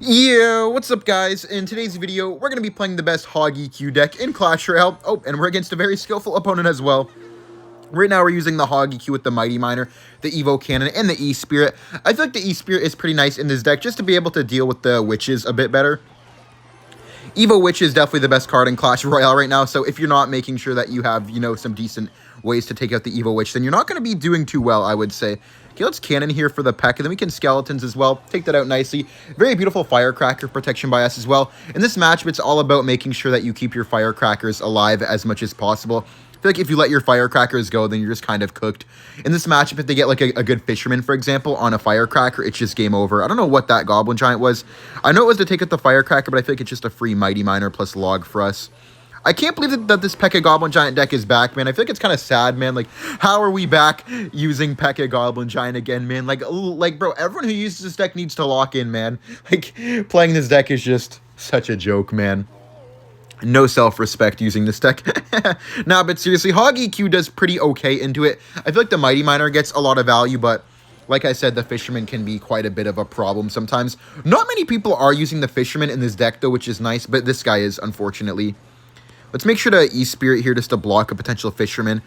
Yo, what's up guys? In today's video, we're going to be playing the best Hog EQ deck in Clash Royale. Oh, and we're against a very skillful opponent as well. Right now we're using the Hog EQ with the Mighty Miner, the Evo Cannon, and the E-Spirit. I feel like the E-Spirit is pretty nice in this deck just to be able to deal with the Witches a bit better. Evo Witch is definitely the best card in Clash Royale right now, so if you're not making sure that you have, some decent ways to take out the Evo Witch, then you're not going to be doing too well, I would say. Okay, let's Cannon here for the P.E.K.K.A, then we can Skeletons as well. Take that out nicely. Very beautiful Firecracker protection by us as well. In this matchup, it's all about making sure that you keep your Firecrackers alive as much as possible. I feel like if you let your Firecrackers go, then you're just kind of cooked. In this matchup, if they get like a good Fisherman, for example, on a Firecracker, it's just game over. I don't know what that Goblin Giant was. I know it was to take out the Firecracker, but I feel like it's just a free Mighty Miner plus Log for us. I can't believe that this P.E.K.K.A Goblin Giant deck is back, man. I feel like it's kind of sad, man. Like, how are we back using P.E.K.K.A Goblin Giant again, man? Like, bro, everyone who uses this deck needs to lock in, man. Like, playing this deck is just such a joke, man. No self-respect using this deck. Nah, but seriously, Hog EQ does pretty okay into it. I feel like the Mighty Miner gets a lot of value, but like I said, the Fisherman can be quite a bit of a problem sometimes. Not many people are using the Fisherman in this deck, though, which is nice, but this guy is, unfortunately. Let's make sure to E-Spirit here just to block a potential Fisherman.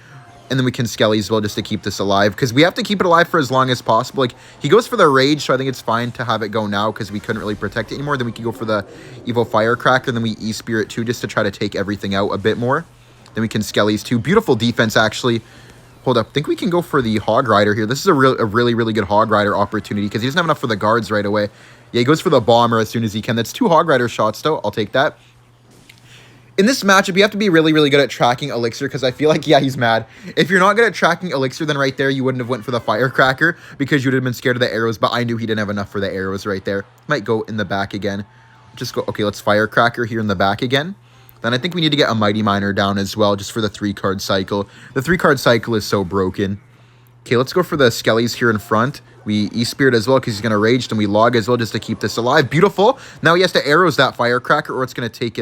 And then we can Skelly as well just to keep this alive. Because we have to keep it alive for as long as possible. Like, he goes for the Rage, so I think it's fine to have it go now because we couldn't really protect it anymore. Then we can go for the Evo Firecracker. Then we E-Spirit too just to try to take everything out a bit more. Then we can Skellies too. Beautiful defense, actually. Hold up. I think we can go for the Hog Rider here. This is a really, really good Hog Rider opportunity because he doesn't have enough for the guards right away. Yeah, he goes for the Bomber as soon as he can. That's 2 Hog Rider shots, though. I'll take that. In this matchup, you have to be really, really good at tracking Elixir, because I feel like, yeah, he's mad. If you're not good at tracking Elixir, then right there, you wouldn't have went for the Firecracker, because you would have been scared of the arrows, but I knew he didn't have enough for the arrows right there. Might go in the back again. Just go, okay, let's Firecracker here in the back again. Then I think we need to get a Mighty Miner down as well, just for the 3-card cycle. The 3-card cycle is so broken. Okay, let's go for the Skellies here in front. We E-Spirit as well because he's going to Rage. Then we Log as well just to keep this alive. Beautiful. Now he has to Arrows that Firecracker or it's going to take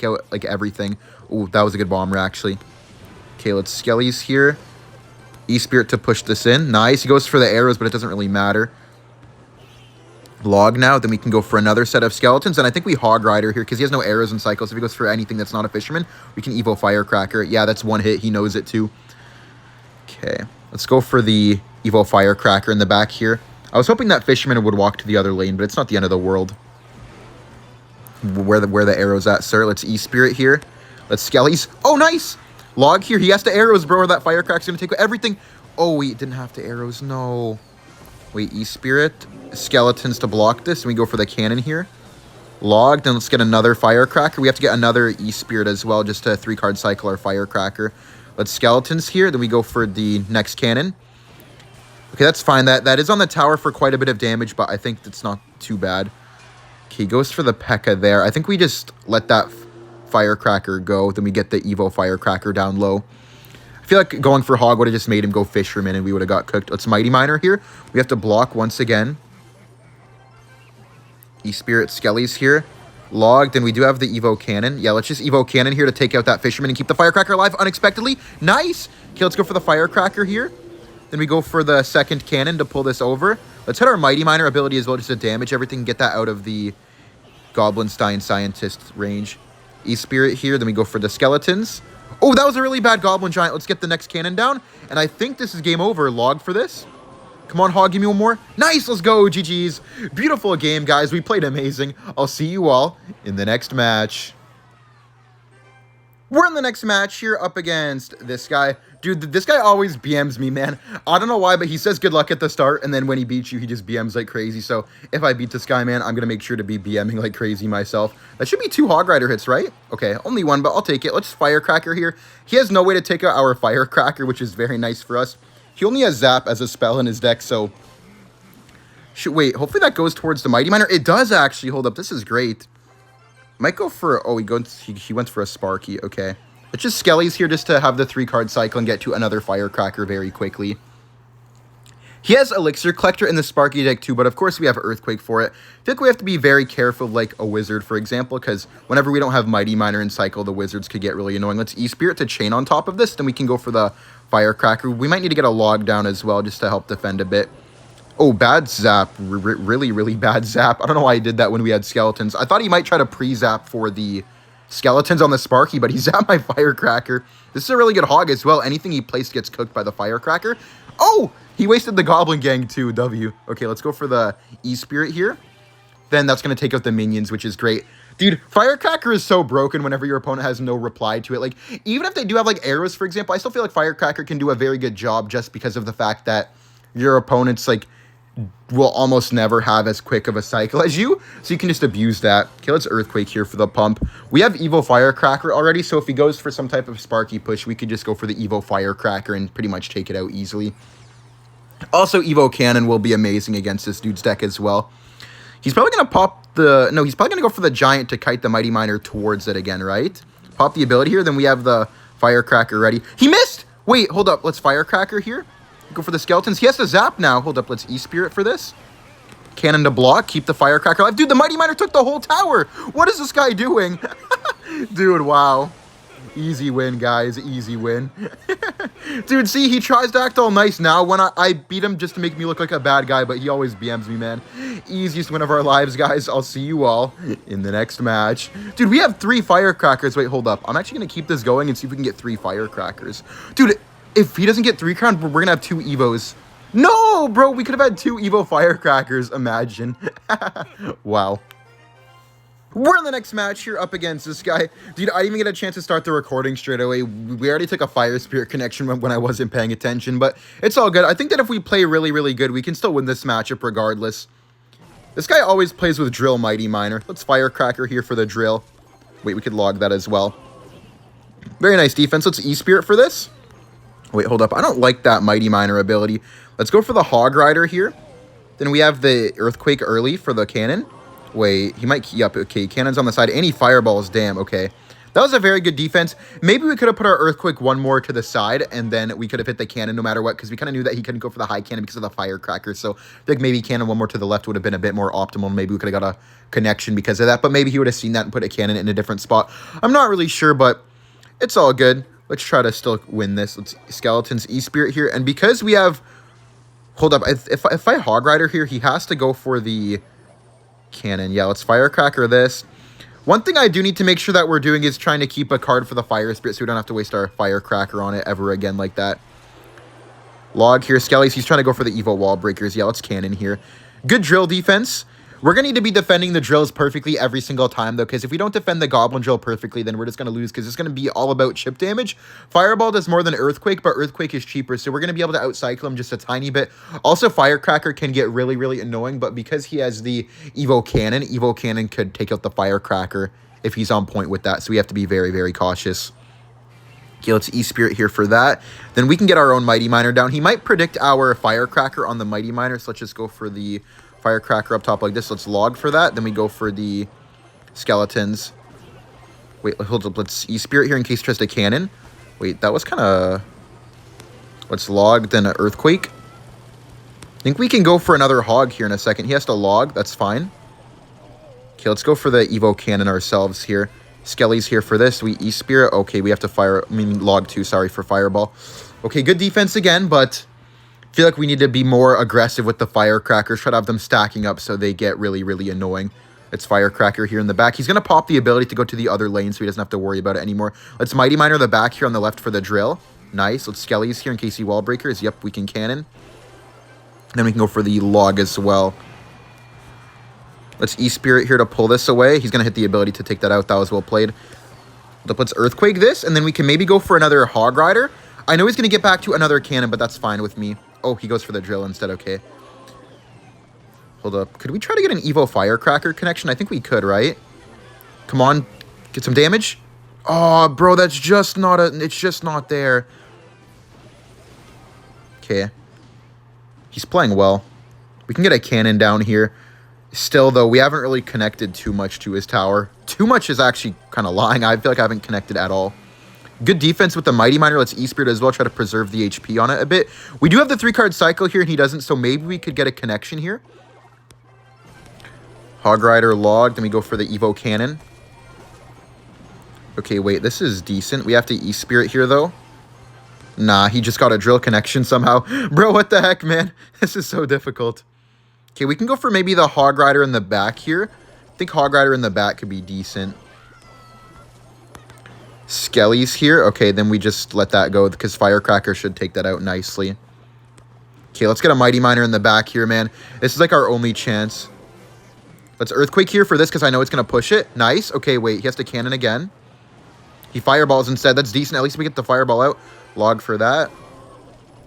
out like everything. Ooh, that was a good bomber actually. Okay, let's Skellies here. E-Spirit to push this in. Nice. He goes for the arrows, but it doesn't really matter. Log now. Then we can go for another set of Skeletons. And I think we Hog Rider here because he has no arrows and cycles. If he goes for anything that's not a Fisherman, we can Evo Firecracker. Yeah, that's 1 hit. He knows it too. Okay. Let's go for the Evo Firecracker in the back here. I was hoping that Fisherman would walk to the other lane, but it's not the end of the world. Where the arrow's at, sir. Let's E-Spirit here. Let's Skellies. Oh, nice! Log here. He has to arrows, bro, or that Firecracker's going to take everything. Oh, wait, didn't have to arrows. No. Wait, E-Spirit. Skeletons to block this. And we go for the Cannon here. Log. Then let's get another Firecracker. We have to get another E-Spirit as well, just to 3-card cycle our Firecracker. Let's Skeletons here. Then we go for the next Cannon. Okay, that's fine. That is on the tower for quite a bit of damage, but I think it's not too bad. Okay, he goes for the P.E.K.K.A there. I think we just let that Firecracker go. Then we get the Evo Firecracker down low. I feel like going for Hog would have just made him go Fisherman and we would have got cooked. Let's Mighty Miner here. We have to block once again. E-Spirit Skellies here. Log, then we do have the Evo Cannon. Yeah, let's just Evo Cannon here to take out that Fisherman and keep the Firecracker alive unexpectedly. Nice! Okay, let's go for the Firecracker here. Then we go for the second Cannon to pull this over. Let's hit our Mighty Miner ability as well just to damage everything. Get that out of the Goblinstein Scientist range. E-Spirit here. Then we go for the Skeletons. Oh, that was a really bad Goblin Giant. Let's get the next Cannon down. And I think this is game over. Log for this. Come on, Hog, give me one more. Nice, let's go, GG's. Beautiful game, guys. We played amazing. I'll see you all in the next match. We're in the next match here up against this guy. Dude, this guy always BMs me, man. I don't know why, but he says good luck at the start, and then when he beats you, he just BMs like crazy. So if I beat this guy, man, I'm going to make sure to be BMing like crazy myself. That should be 2 Hog Rider hits, right? Okay, only 1, but I'll take it. Let's Firecracker here. He has no way to take out our Firecracker, which is very nice for us. He only has Zap as a spell in his deck, so... Wait, hopefully that goes towards the Mighty Miner. It does, actually. Hold up, this is great. Might go for... Oh, he went for a Sparky. Okay. Let's just Skellies here just to have the 3-card cycle and get to another Firecracker very quickly. He has Elixir Collector in the Sparky deck too, but of course we have Earthquake for it. I think we have to be very careful, like a Wizard, for example, because whenever we don't have Mighty Miner in cycle, the Wizards could get really annoying. Let's E-Spirit to Chain on top of this, then we can go for the Firecracker. We might need to get a Log down as well, just to help defend a bit. Oh, bad zap. Really, really bad zap. I don't know why he did that when we had skeletons. I thought he might try to pre-zap for the skeletons on the Sparky, but he zapped my Firecracker. This is a really good hog as well. Anything he placed gets cooked by the Firecracker. Oh, he wasted the Goblin Gang too, W. Okay, let's go for the E-Spirit here. Then that's going to take out the minions, which is great. Dude, Firecracker is so broken whenever your opponent has no reply to it. Like, even if they do have, like, arrows, for example, I still feel like Firecracker can do a very good job just because of the fact that your opponent's, like, will almost never have as quick of a cycle as you, so you can just abuse that. Okay, let's Earthquake here for the pump. We have Evo Firecracker already, so if he goes for some type of Sparky push, we could just go for the Evo Firecracker and pretty much take it out easily. Also, Evo Cannon will be amazing against this dude's deck as well. He's probably going to pop the... No, he's probably going to go for the Giant to kite the Mighty Miner towards it again, right? Pop the ability here, then we have the Firecracker ready. He missed! Wait, hold up. Let's Firecracker here. Go for the skeletons. He has to zap now. Hold up. Let's E-Spirit for this. Cannon to block. Keep the Firecracker alive. Dude, the Mighty Miner took the whole tower. What is this guy doing? Dude, wow. Easy win, guys. Easy win. Dude, see, he tries to act all nice now when I beat him just to make me look like a bad guy, but he always BMs me, man. Easiest win of our lives, guys. I'll see you all in the next match. Dude, we have 3 Firecrackers. Wait, hold up. I'm actually going to keep this going and see if we can get 3 Firecrackers. Dude, if he doesn't get 3 crown, we're going to have 2 Evos. No, bro, we could have had 2 Evo Firecrackers. Imagine. Wow. We're in the next match here up against this guy. Dude, I didn't even get a chance to start the recording straight away. We already took a Fire Spirit connection when I wasn't paying attention, but it's all good. I think that if we play really, really good, we can still win this matchup regardless. This guy always plays with Drill Mighty Miner. Let's Firecracker here for the Drill. Wait, we could log that as well. Very nice defense. Let's E-Spirit for this. Wait, hold up. I don't like that Mighty Miner ability. Let's go for the Hog Rider here. Then we have the Earthquake early for the cannon. Wait, he might... Yep, okay. Cannon's on the side. Any fireballs. Damn, okay. That was a very good defense. Maybe we could have put our Earthquake one more to the side, and then we could have hit the cannon no matter what, because we kind of knew that he couldn't go for the high cannon because of the Firecracker. So I think maybe cannon one more to the left would have been a bit more optimal. Maybe we could have got a connection because of that, but maybe he would have seen that and put a cannon in a different spot. I'm not really sure, but it's all good. Let's try to still win this. Let's Skeletons E-Spirit here, and because we have... Hold up. If I Hog Rider here, he has to go for the cannon. Yeah, let's Firecracker this. One thing I do need to make sure that we're doing is trying to keep a card for the Fire Spirit so we don't have to waste our Firecracker on it ever again like that. Log here. Skellies, he's trying to go for the Evo Wall Breakers. Yeah, let's cannon here. Good drill defense. We're going to need to be defending the drills perfectly every single time, though, because if we don't defend the Goblin Drill perfectly, then we're just going to lose, because it's going to be all about chip damage. Fireball does more than Earthquake, but Earthquake is cheaper, so we're going to be able to outcycle him just a tiny bit. Also, Firecracker can get really, really annoying, but because he has the Evo Cannon could take out the Firecracker if he's on point with that, so we have to be very, very cautious. Okay, let's E-Spirit here for that. Then we can get our own Mighty Miner down. He might predict our Firecracker on the Mighty Miner, so let's just go for the Firecracker up top like this. Let's log for that. Then we go for the skeletons. Wait, hold up. Let's E-Spirit here in case he tries to cannon. Wait, that was kind of... Let's log, then an Earthquake. I think we can go for another hog here in a second. He has to log. That's fine. Okay, let's go for the Evo Cannon ourselves here. Skelly's here for this. We E-Spirit. Okay, we have to log 2, sorry, for Fireball. Okay, good defense again, but... I feel like we need to be more aggressive with the Firecrackers. Try to have them stacking up so they get really, really annoying. It's Firecracker here in the back. He's going to pop the ability to go to the other lane so he doesn't have to worry about it anymore. Let's Mighty Miner the back here on the left for the drill. Nice. Let's Skellies here in case he wall breakers. Yep, we can cannon. Then we can go for the log as well. Let's E-Spirit here to pull this away. He's going to hit the ability to take that out. That was well played. Let's Earthquake this, and then we can maybe go for another Hog Rider. I know he's going to get back to another cannon, but that's fine with me. Oh, he goes for the drill instead. Okay. Hold up. Could we try to get an Evo Firecracker connection? I think we could, right? Come on. Get some damage. Oh, bro, that's just not a... It's just not there. Okay. He's playing well. We can get a cannon down here. Still, though, we haven't really connected too much to his tower. Too much is actually kind of lying. I feel like I haven't connected at all. Good defense with the Mighty Miner. Let's E-Spirit as well. Try to preserve the HP on it a bit. We do have the 3-card cycle here, and he doesn't, so maybe we could get a connection here. Hog Rider log. Then we go for the Evo Cannon. Okay, wait. This is decent. We have to E-Spirit here, though. Nah, he just got a drill connection somehow. Bro, what the heck, man? This is so difficult. Okay, we can go for maybe the Hog Rider in the back here. I think Hog Rider in the back could be decent. Skelly's here. Okay, then we just let that go because Firecracker should take that out nicely. Okay, let's get a Mighty Miner in the back here, man. This is like our only chance. Let's Earthquake here for this because I know it's going to push it. Nice. Okay, wait. He has to cannon again. He fireballs instead. That's decent. At least we get the fireball out. Log for that.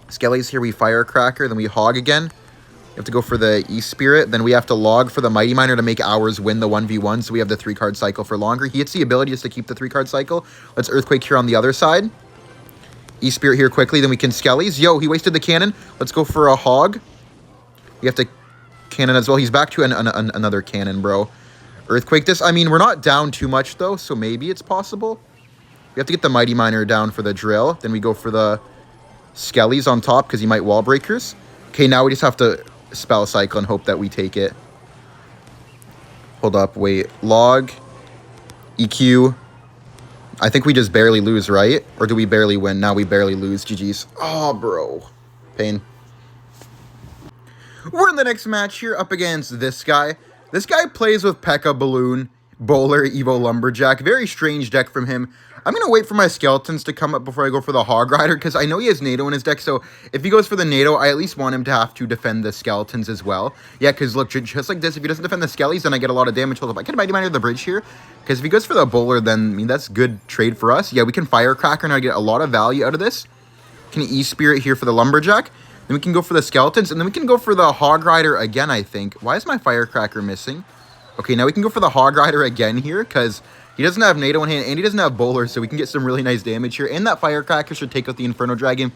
Skelly's here. We Firecracker. Then we Hog again. We have to go for the E-Spirit. Then we have to log for the Mighty Miner to make ours win the 1v1. So we have the 3-card cycle for longer. He hits the ability just to keep the 3-card cycle. Let's Earthquake here on the other side. E-Spirit here quickly. Then we can Skelly's. Yo, he wasted the cannon. Let's go for a Hog. We have to cannon as well. He's back to another cannon, bro. Earthquake this. I mean, we're not down too much, though, so maybe it's possible. We have to get the Mighty Miner down for the drill. Then we go for the Skellies on top because he might wall breakers. Okay, now we just have to spell cycle and hope that we take it. Hold up, wait. Log. EQ. I think we just barely lose, right? Or do we barely win? Now we barely lose. GG's. Oh, bro. Pain. We're in the next match here up against this guy. This guy plays with P.E.K.K.A. Balloon, Bowler, Evo Lumberjack. Very strange deck from him. I'm going to wait for my skeletons to come up before I go for the Hog Rider because I know he has NATO in his deck. So if he goes for the NATO, I at least want him to have to defend the skeletons as well. Yeah, because look, just like this, if he doesn't defend the skellies, then I get a lot of damage. Hold up, I can Mighty Miner the bridge here because if he goes for the Bowler, then I mean, that's good trade for us. Yeah, we can Firecracker and I get a lot of value out of this. Can E-Spirit here for the Lumberjack. Then we can go for the skeletons, and then we can go for the Hog Rider again, I think. Why is my Firecracker missing? Okay, now we can go for the Hog Rider again here, because he doesn't have NATO in hand, and he doesn't have Bowler, so we can get some really nice damage here. And that Firecracker should take out the Inferno Dragon.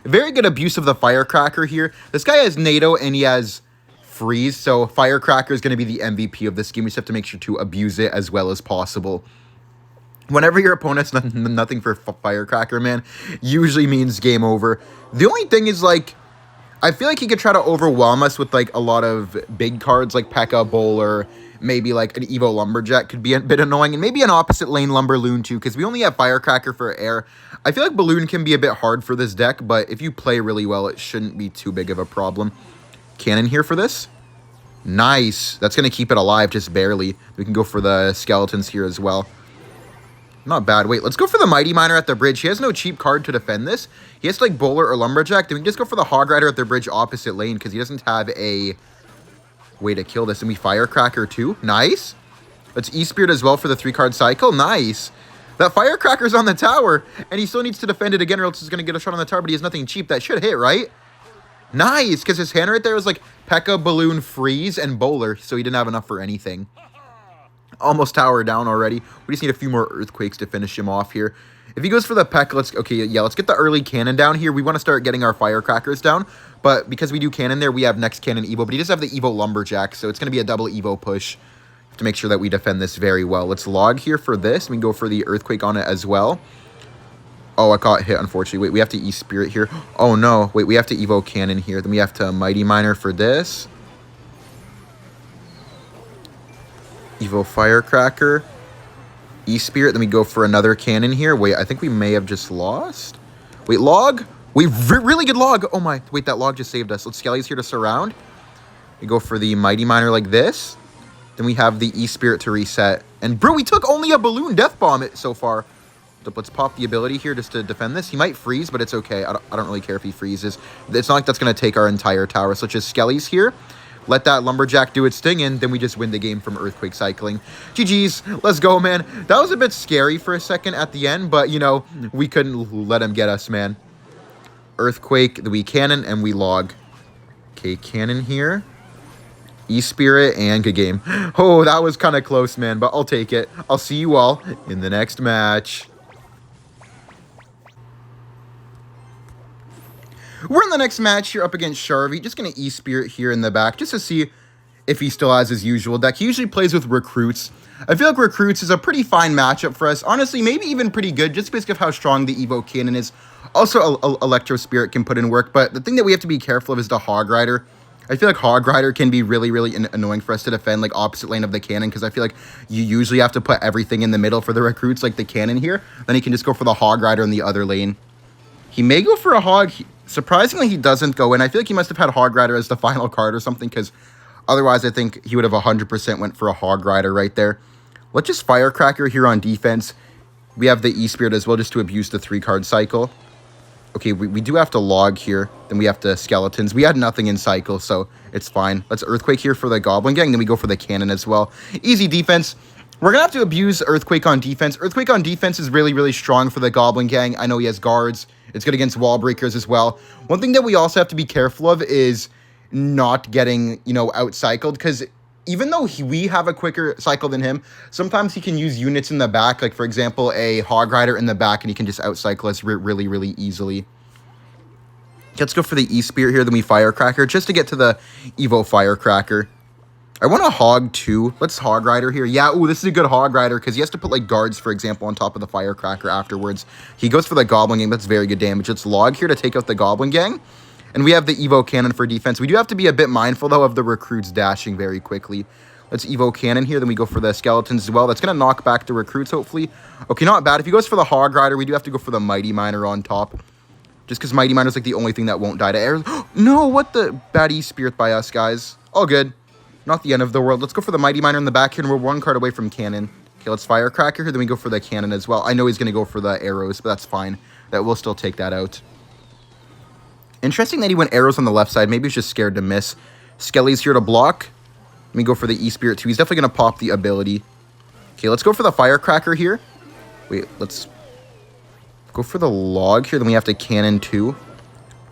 Very good abuse of the Firecracker here. This guy has NATO, and he has Freeze, so Firecracker is going to be the MVP of this game. We just have to make sure to abuse it as well as possible. Whenever your opponent's nothing for Firecracker, man, usually means game over. The only thing is, like, I feel like he could try to overwhelm us with, like, a lot of big cards like P.E.K.K.A. Bowler, maybe, like, an Evo Lumberjack could be a bit annoying, and maybe an opposite lane Lumberloon, too, because we only have Firecracker for air. I feel like Balloon can be a bit hard for this deck, but if you play really well, it shouldn't be too big of a problem. Cannon here for this. Nice. That's going to keep it alive, just barely. We can go for the skeletons here as well. Not bad. Wait, let's go for the Mighty Miner at the bridge. He has no cheap card to defend this. He has to, like, Bowler or Lumberjack. Then we can just go for the Hog Rider at the bridge opposite lane because he doesn't have a way to kill this. And we Firecracker too. Nice. Let's E-Spirit as well for the 3-card cycle. Nice. That Firecracker's on the tower, and he still needs to defend it again or else he's going to get a shot on the tower, but he has nothing cheap. That should hit, right? Nice, because his hand right there was like P.E.K.K.A. Balloon, Freeze, and Bowler, so he didn't have enough for anything. Almost tower down already. We just need a few more Earthquakes to finish him off here. If he goes for the P.E.K.K.A., let's get the early cannon down here. We want to start getting our Firecrackers down, but because we do cannon there, we have next cannon Evo, but he does have the Evo Lumberjack, so it's going to be a double Evo push to make sure that we defend this very well. Let's log here for this. We can go for the Earthquake on it as well. Oh, I got hit, unfortunately. Wait, we have to E-Spirit here. Oh, no. Wait, we have to Evo Cannon here. Then we have to Mighty Miner for this. Evo Firecracker. E-Spirit. Then we go for another cannon here. Wait, I think we may have just lost. Wait, log? Wait, really good log. Oh, my. Wait, that log just saved us. Let's Skelly's here to surround. We go for the Mighty Miner like this. Then we have the E-Spirit to reset. And, bro, we took only a Balloon Death Bomb so far. Let's pop the ability here just to defend this. He might freeze, but it's okay. I don't really care if he freezes. It's not like that's going to take our entire tower. So let's just Skelly's here. Let that Lumberjack do its thing, and then we just win the game from Earthquake cycling. GG's. Let's go, man. That was a bit scary for a second at the end, but, you know, we couldn't let him get us, man. Earthquake, we cannon, and we log. Okay, cannon here. E-Spirit, and good game. Oh, that was kind of close, man, but I'll take it. I'll see you all in the next match. We're in the next match here up against Sharvy. Just going to E-Spirit here in the back just to see if he still has his usual deck. He usually plays with Recruits. I feel like Recruits is a pretty fine matchup for us. Honestly, maybe even pretty good just because of how strong the Evo Cannon is. Also, Electro Spirit can put in work, but the thing that we have to be careful of is the Hog Rider. I feel like Hog Rider can be really, really annoying for us to defend, like, opposite lane of the cannon, because I feel like you usually have to put everything in the middle for the Recruits, like the cannon here. Then he can just go for the Hog Rider in the other lane. He may go for a Hog. Surprisingly, he doesn't go in. I feel like he must have had Hog Rider as the final card or something, because otherwise I think he would have 100% went for a Hog Rider right there. Let's just Firecracker here on defense. We have the E-Spirit as well, just to abuse the 3-card cycle. Okay, we do have to log here. Then we have to Skeletons. We had nothing in cycle, so it's fine. Let's Earthquake here for the Goblin Gang. Then we go for the Cannon as well. Easy defense. We're going to have to abuse Earthquake on defense. Earthquake on defense is really, really strong for the Goblin Gang. I know he has guards. It's good against wall breakers as well. One thing that we also have to be careful of is not getting, you know, out-cycled, because even though we have a quicker cycle than him, sometimes he can use units in the back, like, for example, a Hog Rider in the back, and he can just out-cycle us really, really easily. Let's go for the E-Spirit here, then we Firecracker, just to get to the Evo Firecracker. I want a Hog, too. Let's Hog Rider here. Yeah, ooh, this is a good Hog Rider, because he has to put, like, guards, for example, on top of the Firecracker afterwards. He goes for the Goblin Gang. That's very good damage. Let's Log here to take out the Goblin Gang. And we have the Evo Cannon for defense. We do have to be a bit mindful, though, of the recruits dashing very quickly. Let's Evo Cannon here. Then we go for the Skeletons as well. That's going to knock back the recruits, hopefully. Okay, not bad. If he goes for the Hog Rider, we do have to go for the Mighty Miner on top. Just because Mighty Miner is, like, the only thing that won't die to arrows. No, what the? Bad E-Spirit by us, guys. All good. Not the end of the world. Let's go for the Mighty Miner in the back here, and we're 1 card away from Cannon. Okay, let's Firecracker here. Then we go for the Cannon as well. I know he's going to go for the arrows, but that's fine. That will still take that out. Interesting that he went arrows on the left side. Maybe he's just scared to miss. Skelly's here to block. Let me go for the E-Spirit too. He's definitely going to pop the ability. Okay, let's go for the Firecracker here. Wait, let's go for the Log here. Then we have to Cannon too.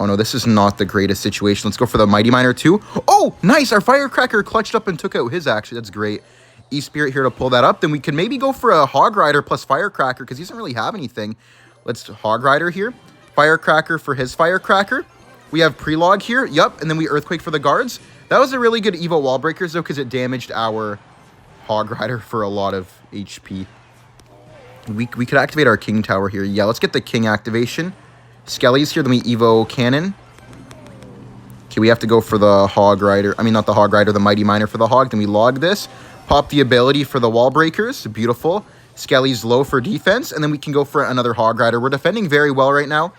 Oh no, this is not the greatest situation. Let's go for the Mighty Miner too. Oh, nice! Our Firecracker clutched up and took out his, actually. That's great. E-Spirit here to pull that up. Then we can maybe go for a Hog Rider plus Firecracker, because he doesn't really have anything. Let's Hog Rider here. Firecracker for his Firecracker. We have Prelog here. Yup. And then we Earthquake for the guards. That was a really good Evo Wall Breakers, though, because it damaged our Hog Rider for a lot of HP. We could activate our King Tower here. Yeah, let's get the King activation. Skelly's here. Then we Evo Cannon. Okay, we have to go for the Hog Rider. I mean, not the Hog Rider, the Mighty Miner for the Hog. Then we log this. Pop the ability for the Wall Breakers. Beautiful. Skelly's low for defense. And then we can go for another Hog Rider. We're defending very well right now.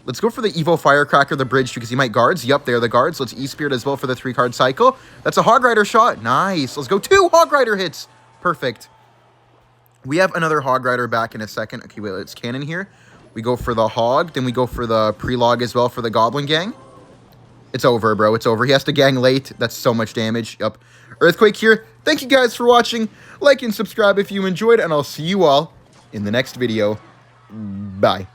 Let's go for the Evo Firecracker, the bridge, because he might guards. Yup, they're the guards. Let's E-Spirit as well for the 3-card cycle. That's a Hog Rider shot. Nice. Let's go. 2 Hog Rider hits. Perfect. We have another Hog Rider back in a second. Okay, wait, let's Cannon here. We go for the Hog. Then we go for the Prelog as well for the Goblin Gang. It's over, bro. It's over. He has to gang late. That's so much damage. Yup. Earthquake here. Thank you guys for watching. Like and subscribe if you enjoyed, and I'll see you all in the next video. Bye.